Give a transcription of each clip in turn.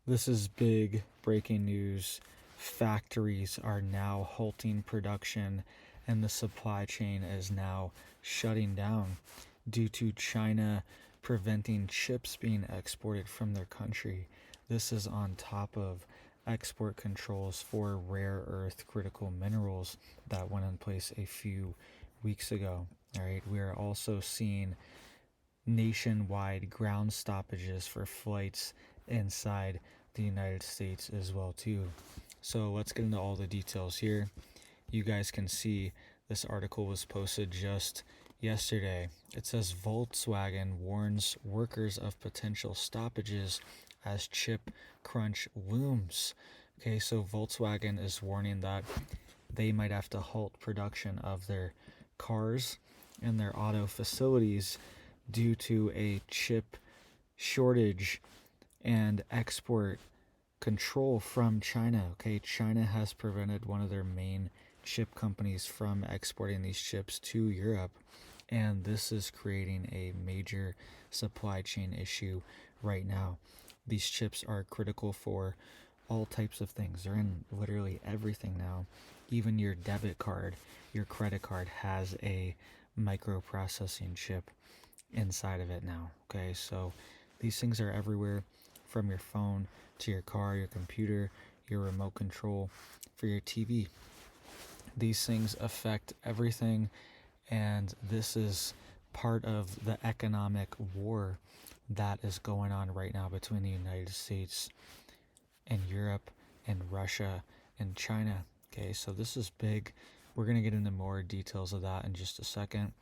This is big breaking news. Factories are now halting production, and the supply chain is now shutting down due to China preventing chips being exported from their country. This is on top of export controls for rare earth critical minerals that went in place a few weeks ago. All right, we are also seeing nationwide ground stoppages for flights inside the United States as well too. So let's get into all the details here. You guys can see this article was posted just yesterday. It says Volkswagen warns workers of potential stoppages as chip crunch looms. Okay, so Volkswagen is warning that they might have to halt production of their cars and their auto facilities due to a chip shortage and export control from China. Okay, China has prevented one of their main chip companies from exporting these chips to Europe, and this is creating a major supply chain issue right now. These chips are critical for all types of things. They're in literally everything now. Even your debit card, your credit card has a microprocessing chip inside of it now. Okay, so these things are everywhere, from your phone to your car, your computer, your remote control for your TV. These things affect everything, and this is part of the economic war that is going on right now between the United States and Europe and Russia and China. Okay, so this is big. We're going to get into more details of that in just a second.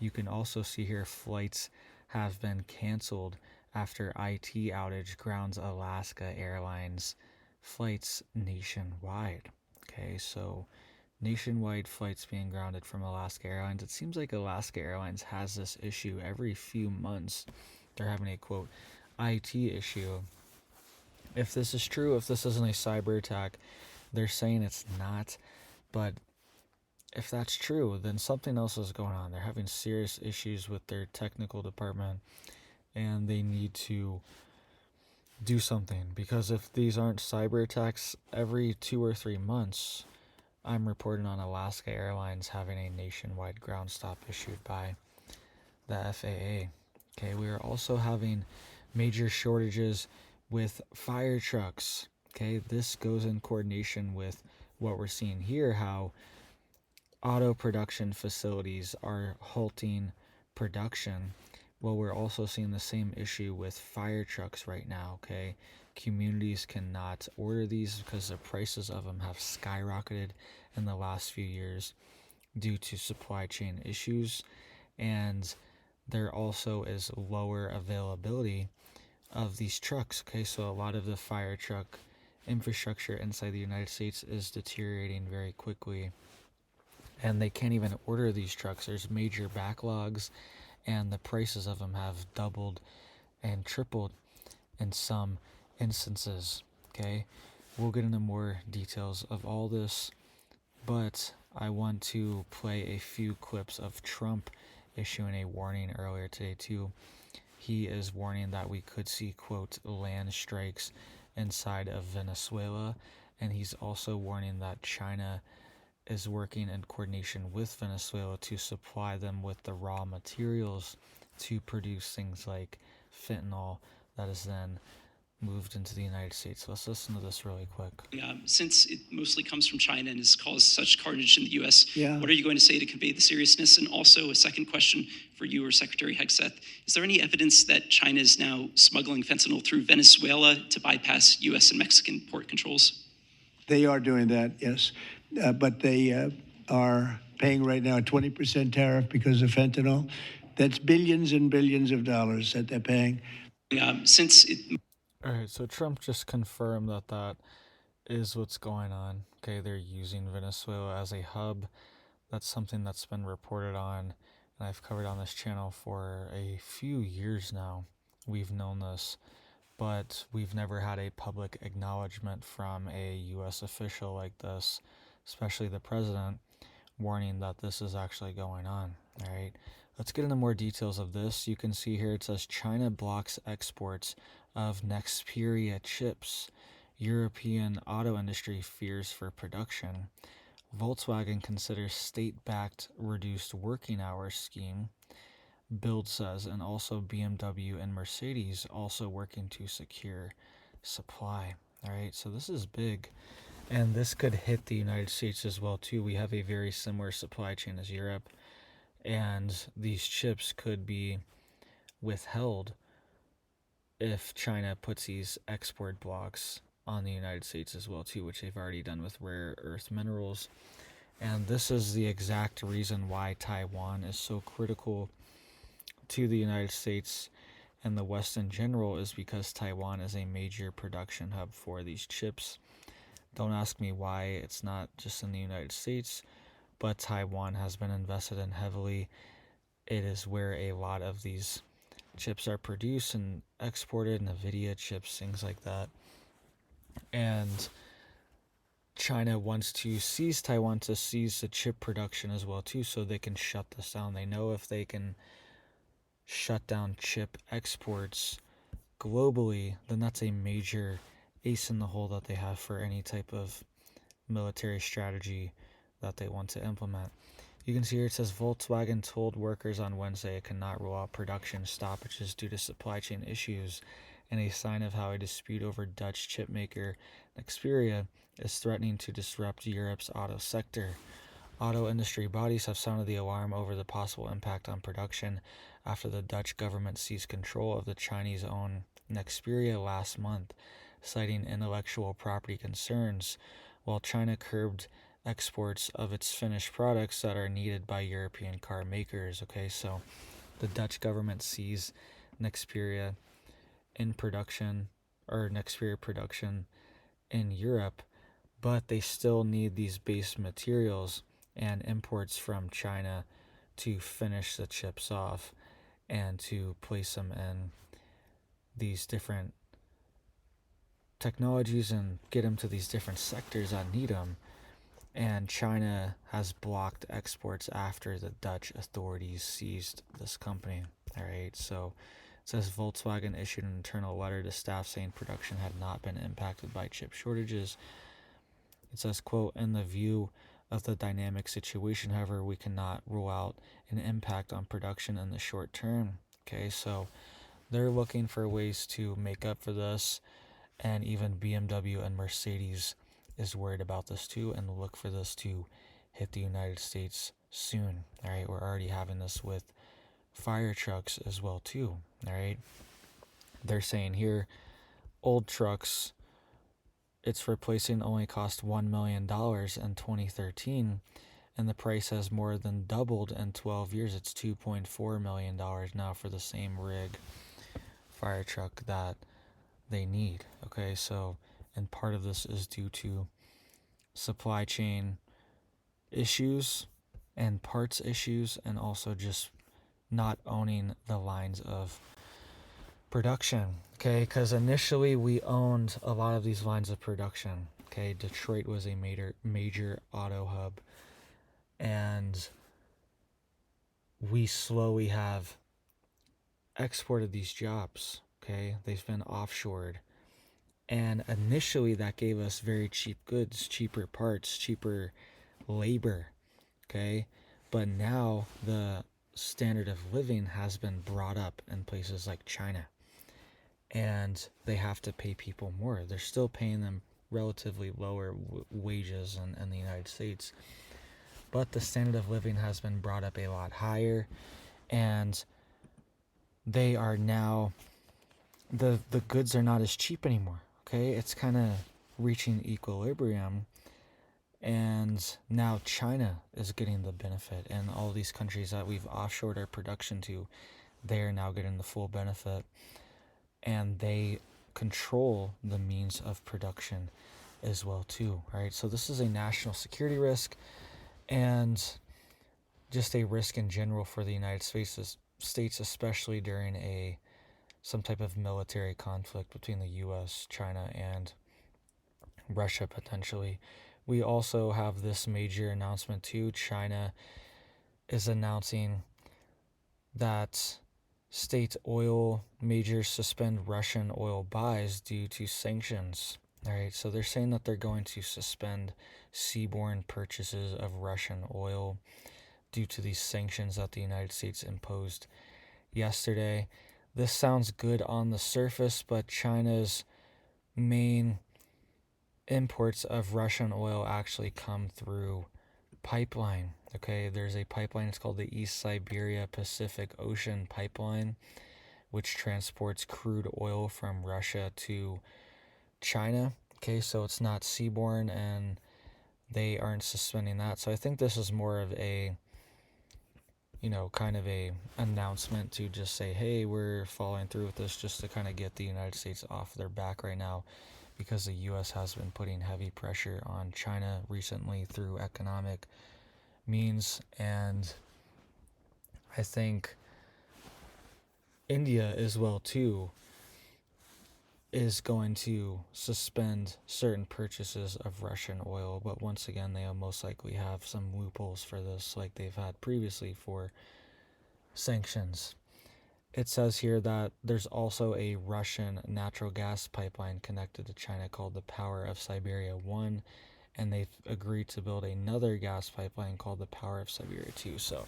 You can also see here flights have been canceled after IT outage grounds Alaska Airlines flights nationwide. Okay, so nationwide flights being grounded from Alaska Airlines. It seems like Alaska Airlines has this issue every few months. They're having a quote IT issue. If this is true, if this isn't a cyber attack, they're saying it's not, but if that's true, then something else is going on. They're having serious issues with their technical department, and they need to do something, because if these aren't cyber attacks every 2 or 3 months, I'm reporting on Alaska Airlines having a nationwide ground stop issued by the FAA. Okay, we are also having major shortages with fire trucks. Okay, this goes in coordination with what we're seeing here, how auto production facilities are halting production. Well, we're also seeing the same issue with fire trucks right now. Okay, communities cannot order these because the prices of them have skyrocketed in the last few years due to supply chain issues, and there also is lower availability of these trucks. Okay, so a lot of the fire truck infrastructure inside the United States is deteriorating very quickly, and they can't even order these trucks. There's major backlogs, and the prices of them have doubled and tripled in some instances. Okay, we'll get into more details of all this, but I want to play a few clips of Trump issuing a warning earlier today too. He is warning that we could see, quote, land strikes inside of Venezuela, and he's also warning that China is working in coordination with Venezuela to supply them with the raw materials to produce things like fentanyl that is then moved into the United States. So let's listen to this really quick. Since it mostly comes from China and has caused such carnage in the U.S., what are you going to say to convey the seriousness? And also a second question for you or Secretary Hegseth. Is there any evidence that China is now smuggling fentanyl through Venezuela to bypass U.S. and Mexican port controls? They are doing that, yes. But they are paying right now a 20% tariff because of fentanyl. That's billions and billions of dollars that they're paying. All right, so Trump just confirmed that that is what's going on. Okay, they're using Venezuela as a hub. That's something that's been reported on, and I've covered on this channel for a few years now. We've known this, but we've never had a public acknowledgement from a U.S. official like this, especially the president, warning that this is actually going on. All right, let's get into more details of this. You can see here it says China blocks exports of Nexperia chips. European auto industry fears for production. Volkswagen considers state-backed reduced working hours scheme, Bild says, and also BMW and Mercedes also working to secure supply. All right, so this is big, and this could hit the United States as well too. We have a very similar supply chain as Europe, and these chips could be withheld if China puts these export blocks on the United States as well too, which they've already done with rare earth minerals. And this is the exact reason why Taiwan is so critical to the United States and the West in general, is because Taiwan is a major production hub for these chips. Don't ask me why it's not just in the United States, but Taiwan has been invested in heavily. It is where a lot of these chips are produced and exported, NVIDIA chips, things like that. And China wants to seize Taiwan to seize the chip production as well too, so they can shut this down. They know if they can shut down chip exports globally, then that's a major ace in the hole that they have for any type of military strategy that they want to implement. You can see here it says Volkswagen told workers on Wednesday it cannot rule out production stoppages due to supply chain issues, and a sign of how a dispute over Dutch chip maker Nexperia is threatening to disrupt Europe's auto sector. Auto industry bodies have sounded the alarm over the possible impact on production after the Dutch government seized control of the Chinese-owned Nexperia last month, citing intellectual property concerns, while China curbed exports of its finished products that are needed by European car makers. Okay, so the Dutch government seized Nexperia in production, or Nexperia production in Europe, but they still need these base materials and imports from China to finish the chips off and to place them in these different technologies and get them to these different sectors that need them. And China has blocked exports after the Dutch authorities seized this company. All right, so it says Volkswagen issued an internal letter to staff saying production had not been impacted by chip shortages. It says, quote, in the view of the dynamic situation, however, we cannot rule out an impact on production in the short term. Okay, so they're looking for ways to make up for this, and even BMW and Mercedes is worried about this too, and look for this to hit the United States soon. All right, we're already having this with fire trucks as well too. All right, they're saying here, old trucks, its replacing only cost $1 million in 2013, and the price has more than doubled in 12 years. It's $2.4 million now for the same rig fire truck that they need. Okay, so, and part of this is due to supply chain issues and parts issues, and also just not owning the lines of production. Okay, because initially we owned a lot of these lines of production. Okay, Detroit was a major auto hub, and we slowly have exported these jobs. Okay, they've been offshored, and initially that gave us very cheap goods, cheaper parts, cheaper labor. Okay, but now the standard of living has been brought up in places like China, and they have to pay people more. They're still paying them relatively lower wages in the United States, but the standard of living has been brought up a lot higher, and they are now, the goods are not as cheap anymore. Okay, it's kind of reaching equilibrium, and now China is getting the benefit, and all these countries that we've offshored our production to, they're now getting the full benefit, and they control the means of production as well too. Right, so this is a national security risk, and just a risk in general for the United States, especially during some type of military conflict between the U.S., China, and Russia potentially. We also have this major announcement too. China is announcing that state oil majors suspend Russian oil buys due to sanctions. All right, so they're saying that they're going to suspend seaborne purchases of Russian oil due to these sanctions that the United States imposed yesterday. This sounds good on the surface, but China's main imports of Russian oil actually come through pipeline. Okay, there's a pipeline, it's called the East Siberia Pacific Ocean Pipeline, which transports crude oil from Russia to China. Okay, so it's not seaborne, and they aren't suspending that. So I think this is more of a, kind of a announcement to just say, hey, we're following through with this, just to kind of get the United States off their back right now, because the U.S. has been putting heavy pressure on China recently through economic means. And I think India as well too is going to suspend certain purchases of Russian oil, but once again they will most likely have some loopholes for this, like they've had previously for sanctions. It says here that there's also a Russian natural gas pipeline connected to China called the Power of Siberia 1, and they've agreed to build another gas pipeline called the Power of Siberia 2. So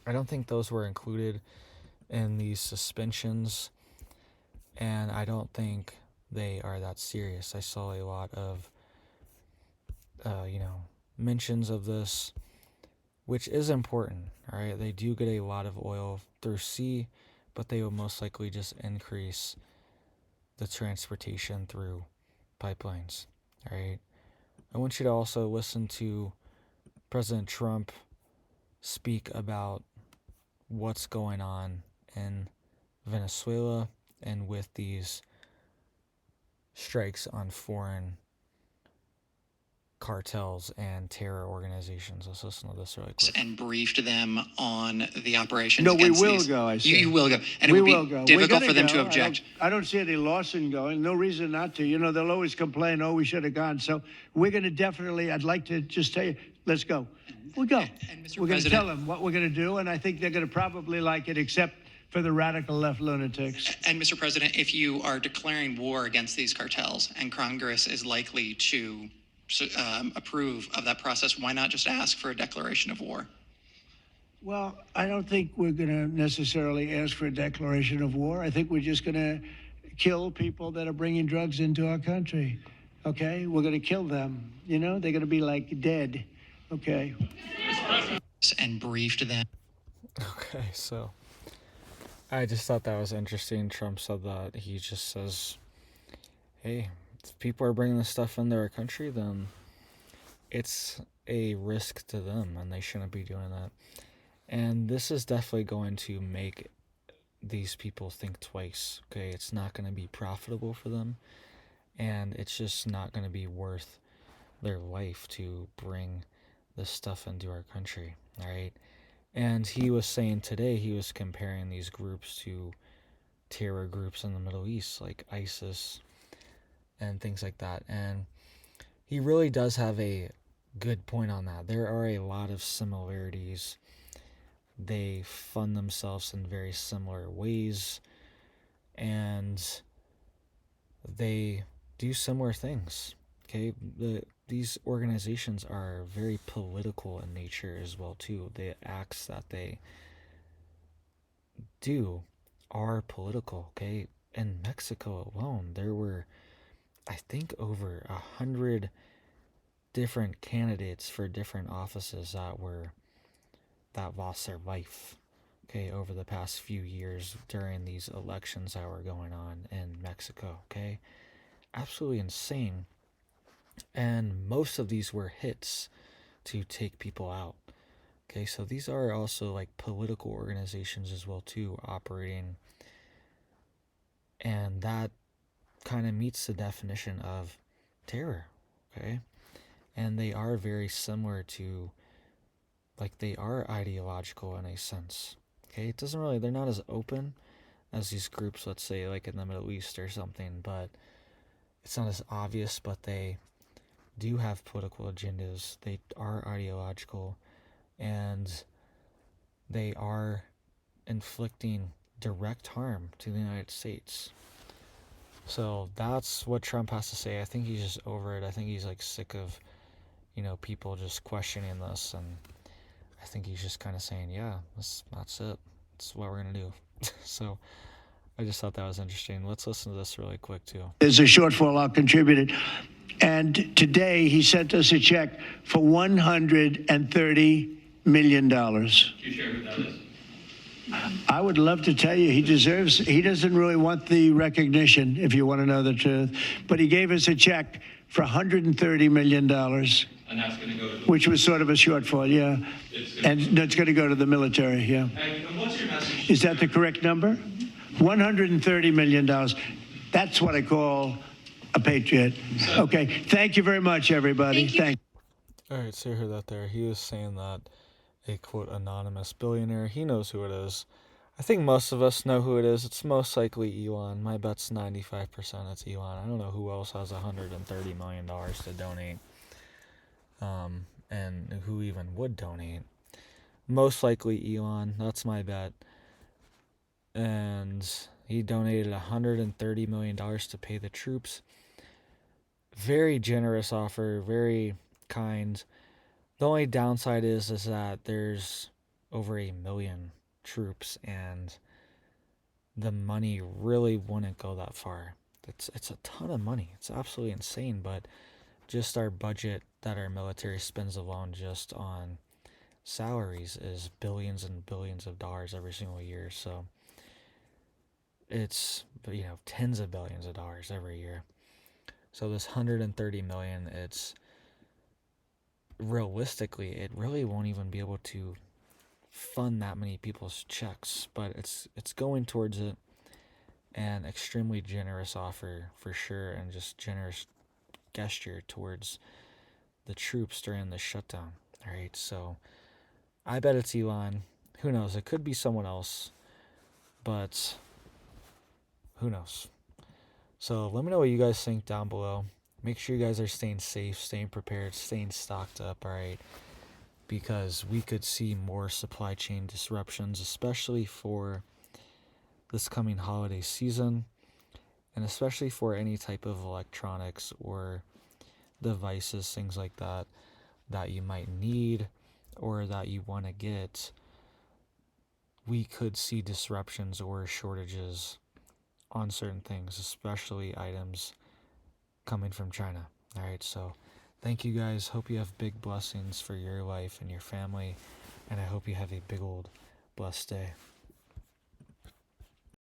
I don't think those were included in these suspensions, and I don't think they are that serious. I saw a lot of, mentions of this, which is important. All right, they do get a lot of oil through sea, but they will most likely just increase the transportation through pipelines. All right, I want you to also listen to President Trump speak about what's going on in Venezuela and with these strikes on foreign cartels and terror organizations. Let's listen to this really quick. And briefed them on the operations. No, we against will these. go, I said. You will go. And we it will would be go. difficult for them go. to object. I don't see any loss in going. No reason not to. They'll always complain, oh, we should have gone. So we're going to definitely, I'd like to just tell you, let's go. We'll go. And Mr. We're going to President, tell them what we're going to do, and I think they're going to probably like it, except for the radical left lunatics. And Mr. President, if you are declaring war against these cartels and Congress is likely to approve of that process, why not just ask for a declaration of war? Well, I don't think we're going to necessarily ask for a declaration of war. I think we're just going to kill people that are bringing drugs into our country. Okay? We're going to kill them. They're going to be like dead. Okay? And briefed them. Okay, so I just thought that was interesting. Trump said that he just says, hey, if people are bringing this stuff into our country, then it's a risk to them and they shouldn't be doing that. And this is definitely going to make these people think twice. Okay, it's not going to be profitable for them, and it's just not going to be worth their life to bring this stuff into our country. All right. And he was saying today, he was comparing these groups to terror groups in the Middle East, like ISIS and things like that. And he really does have a good point on that. There are a lot of similarities. They fund themselves in very similar ways, and they do similar things. Okay, these organizations are very political in nature as well too. The acts that they do are political. Okay, in Mexico alone, there were, I think, over 100 different candidates for different offices that lost their life, okay, over the past few years during these elections that were going on in Mexico. Okay, absolutely insane. And most of these were hits to take people out. Okay, so these are also like political organizations as well too, operating, and that kind of meets the definition of terror. Okay, and they are very similar to, like, they are ideological in a sense. Okay, it doesn't really, they're not as open as these groups, let's say like in the Middle East or something, but it's not as obvious, but they do have political agendas. They are ideological, and they are inflicting direct harm to the United States. So that's what Trump has to say. I think he's just over it. I think he's like sick of, people just questioning this, and I think he's just kind of saying, yeah, that's it. That's what we're gonna do. So I just thought that was interesting. Let's listen to this really quick too. There's a shortfall I'll contribute it. And today he sent us a check for $130 million. Can you share who that is? I would love to tell you he doesn't really want the recognition, if you want to know the truth, but he gave us a check for $130 million. And that's going to go to the which was sort of a shortfall, yeah. And that's going to go to the military, yeah. And what's your message? Is that the correct number? $130 million. That's what I call a patriot. Okay, thank you very much, everybody. Thank you. All right, so you heard that there. He was saying that a, quote, anonymous billionaire, he knows who it is. I think most of us know who it is. It's most likely Elon. My bet's 95% it's Elon. I don't know who else has $130 million to donate. And who even would donate. Most likely Elon. That's my bet. And he donated $130 million to pay the troops. Very generous offer, very kind. The only downside is that there's over 1 million troops, and the money really wouldn't go that far. It's a ton of money. It's absolutely insane, but just our budget that our military spends alone just on salaries is billions and billions of dollars every single year. So it's, tens of billions of dollars every year. So this 130 million, it's realistically, it really won't even be able to fund that many people's checks, but it's going towards it. An extremely generous offer for sure, and just generous gesture towards the troops during the shutdown. All right, so I bet it's Elon. Who knows? It could be someone else, but who knows? So let me know what you guys think down below. Make sure you guys are staying safe, staying prepared, staying stocked up, all right? Because we could see more supply chain disruptions, especially for this coming holiday season, and especially for any type of electronics or devices, things like that you might need or that you want to get. We could see disruptions or shortages on certain things, especially items coming from China. All right, so thank you guys. Hope you have big blessings for your life and your family, and I hope you have a big old blessed day.